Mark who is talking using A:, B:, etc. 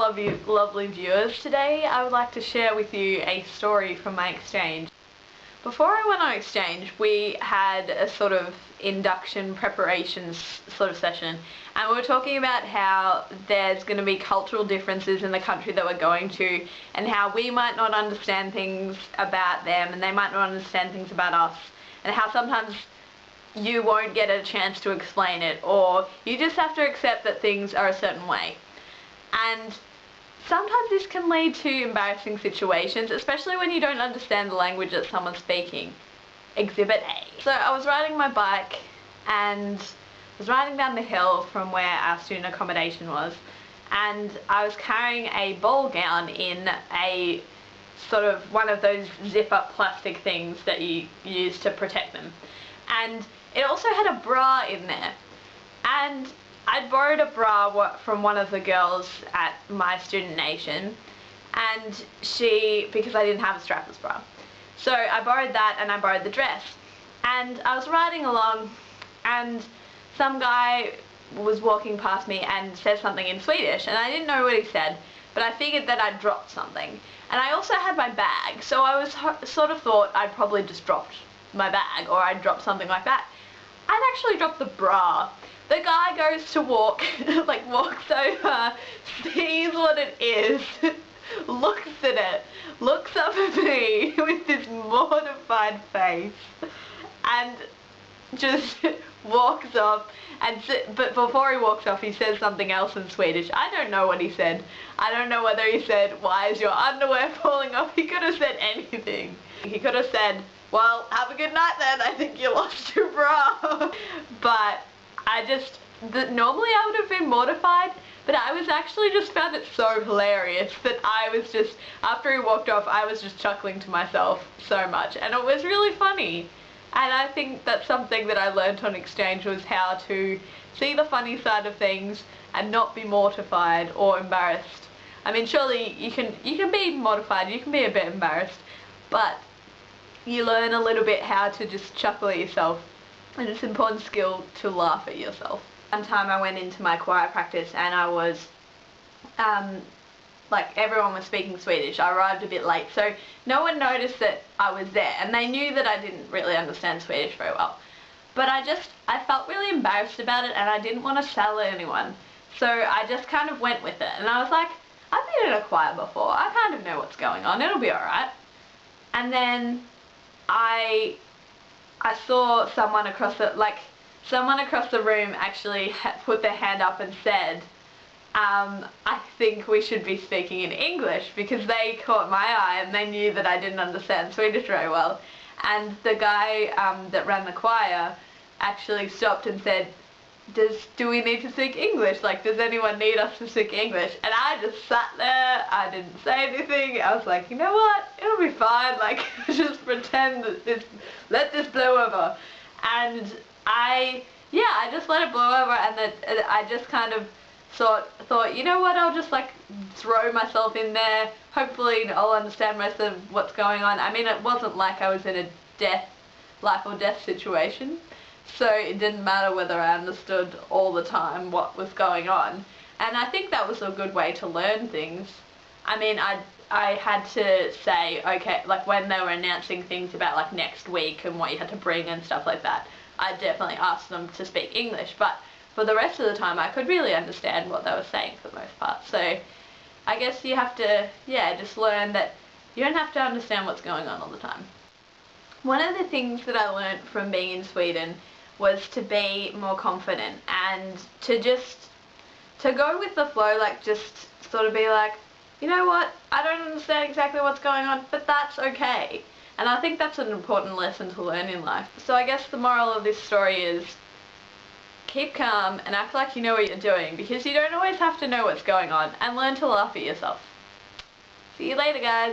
A: lovely viewers. Today I would like to share with you a story from my exchange. Before I went on exchange, we had a sort of induction preparations sort of session, and we were talking about how there's going to be cultural differences in the country that we're going to, and how we might not understand things about them and they might not understand things about us, and how sometimes you won't get a chance to explain it, or you just have to accept that things are a certain way. And sometimes this can lead to embarrassing situations, especially when you don't understand the language that someone's speaking. Exhibit A. So I was riding my bike and was riding down the hill from where our student accommodation was, and I was carrying a ball gown in a sort of one of those zip-up plastic things that you use to protect them. And it also had a bra in there. And I'd borrowed a bra from one of the girls at my student nation, and because I didn't have a strapless bra. So I borrowed that and I borrowed the dress. And I was riding along and some guy was walking past me and said something in Swedish, and I didn't know what he said, but I figured that I'd dropped something. And I also had my bag, so I was sort of thought I'd probably just dropped my bag, or I'd dropped something like that. I'd actually dropped the bra. The guy goes to walk, walks over, sees what it is, looks at it, looks up at me with this mortified face, and just walks off. But before he walks off, he says something else in Swedish. I don't know what he said. I don't know whether he said, "Why is your underwear falling off?" He could have said anything. He could have said, "Well, have a good night then, I think you lost your bra." But normally I would have been mortified, but I was actually just found it so hilarious that I was just, after he walked off, I was just chuckling to myself so much, and it was really funny. And I think that's something that I learned on exchange, was how to see the funny side of things and not be mortified or embarrassed. I mean, surely you can be mortified, you can be a bit embarrassed, but you learn a little bit how to just chuckle at yourself, and it's an important skill to laugh at yourself. One time I went into my choir practice and I was, everyone was speaking Swedish. I arrived a bit late, so no one noticed that I was there, and they knew that I didn't really understand Swedish very well. But I felt really embarrassed about it, and I didn't want to sell anyone. So I just kind of went with it, and I was like, I've been in a choir before, I kind of know what's going on, it'll be alright. And then I saw someone across the room actually put their hand up and said, I think we should be speaking in English, because they caught my eye and they knew that I didn't understand Swedish very well. And the guy that ran the choir actually stopped and said, do we need to speak English? Does anyone need us to speak English? And I just sat there, I didn't say anything. I was like, you know what, it'll be fine, just pretend that let this blow over. And I just let it blow over, and I just kind of thought, you know what, I'll just throw myself in there. Hopefully I'll understand most of what's going on. I mean, it wasn't like I was in a life or death situation, so it didn't matter whether I understood all the time what was going on. And I think that was a good way to learn things. I mean, I had to say, okay, when they were announcing things about next week and what you had to bring and stuff like that, I definitely asked them to speak English, but for the rest of the time I could really understand what they were saying for the most part. So I guess you have to, just learn that you don't have to understand what's going on all the time. One of the things that I learned from being in Sweden was to be more confident, and to go with the flow, just sort of be like, you know what, I don't understand exactly what's going on, but that's okay. And I think that's an important lesson to learn in life. So I guess the moral of this story is, keep calm and act like you know what you're doing, because you don't always have to know what's going on, and learn to laugh at yourself. See you later, guys.